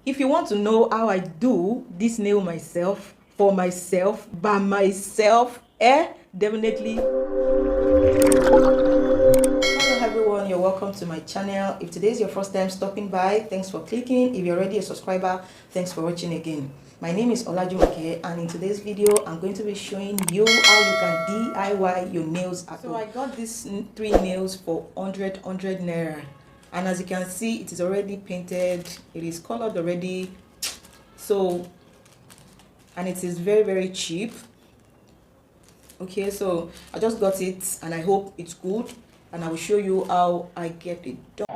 If you want to know how I do this nail myself, for myself, by myself, definitely. Hello everyone, you're welcome to my channel. If today is your first time stopping by, thanks for clicking. If you're already a subscriber, thanks for watching again. My name is Olajumoke, and in today's video I'm going to be showing you how you can DIY your nails at home. So I got these 3 nails for 100 naira, and as you can see, it is already painted, it is colored already, so, and it is very cheap. Okay, so I just got it and I hope it's good, and I will show you how I get it done.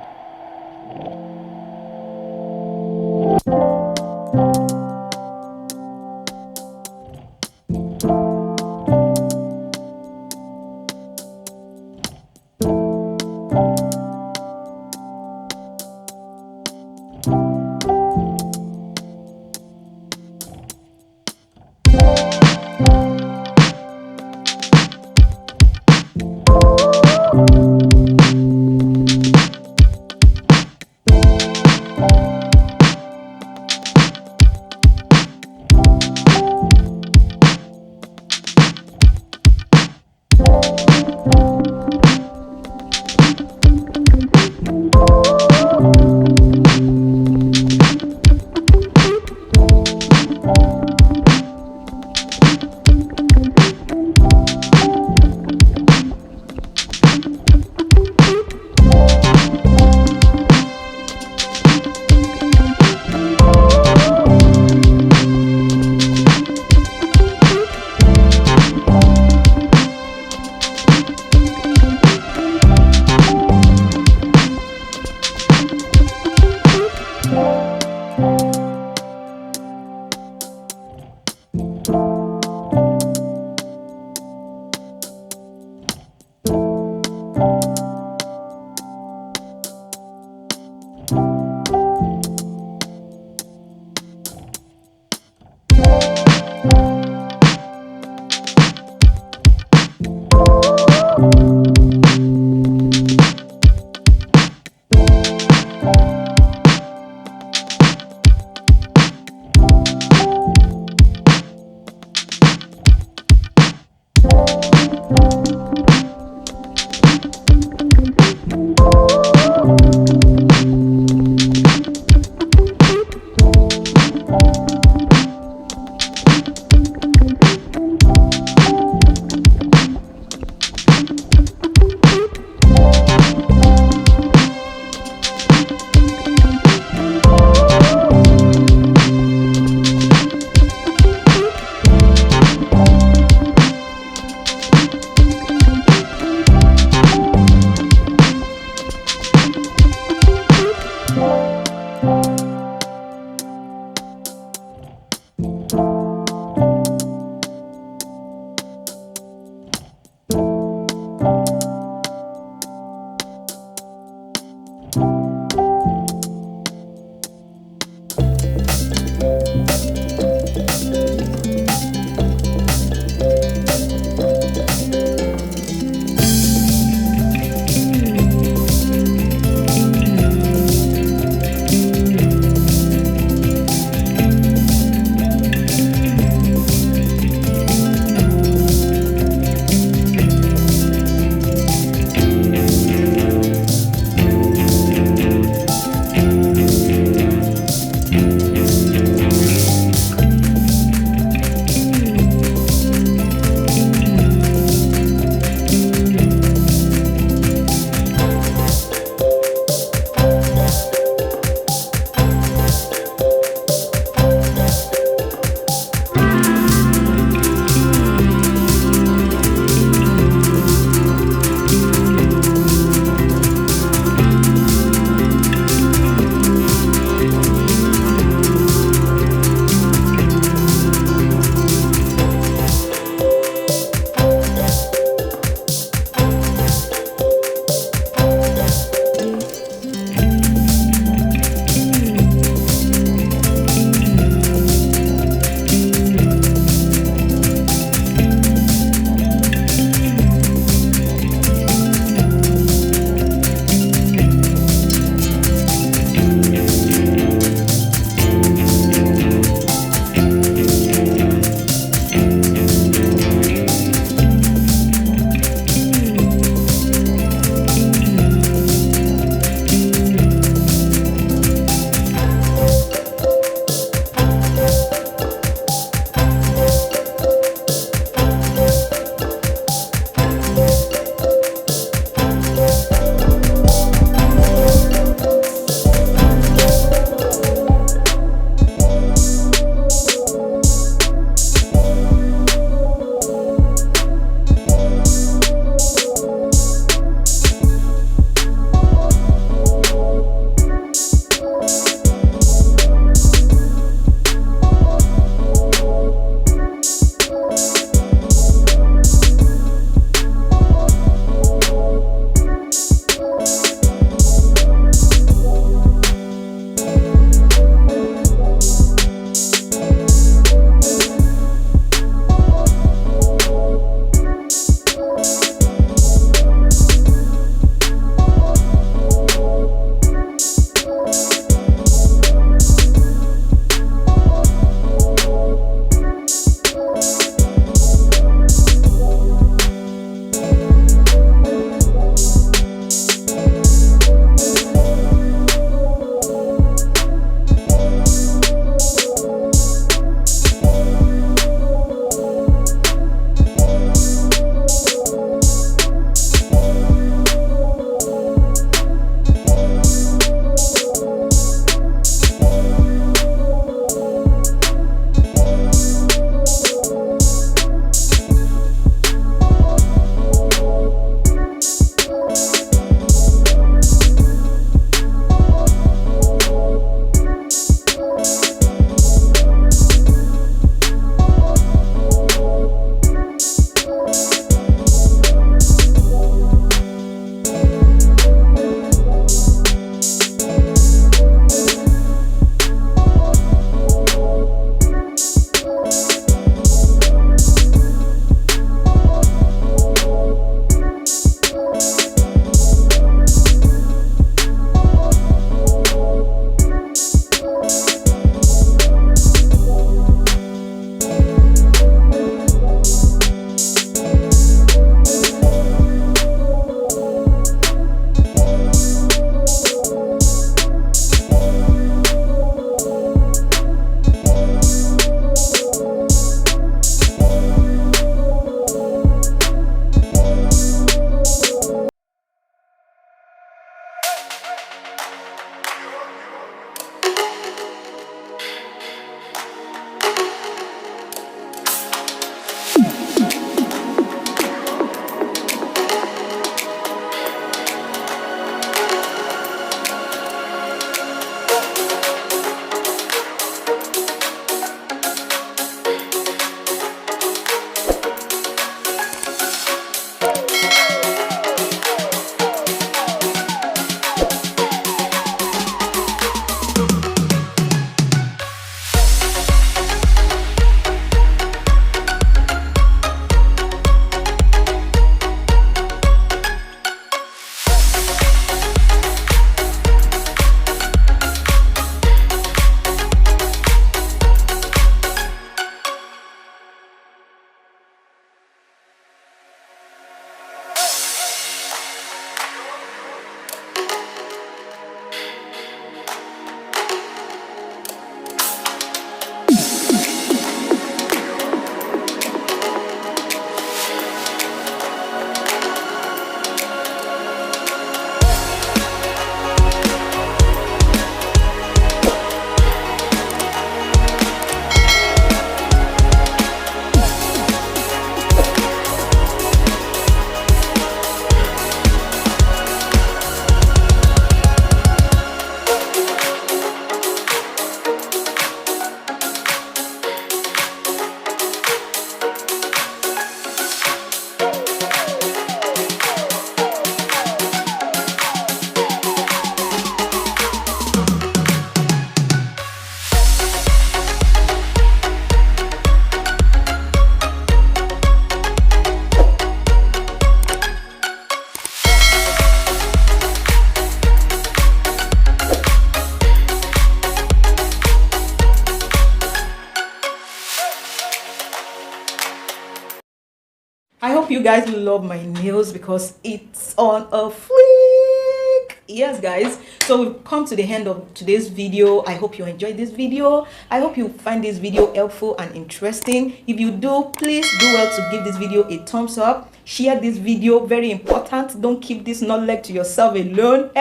hope you guys love my nails because it's on a fleek. Yes guys, so we've come to the end of today's video. I hope you enjoyed this video. I hope you find this video helpful and interesting. If you do, please do well to give this video a thumbs up. Share this video, very important. Don't keep this knowledge to yourself alone.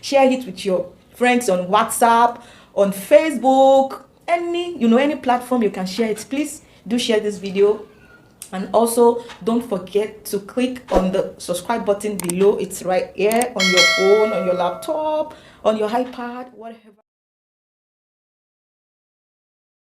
Share it with your friends on WhatsApp, on Facebook, any platform you can share it. Please do share this video. And also don't forget to click on the subscribe button below. It's right here on your phone, on your laptop, on your iPad, whatever.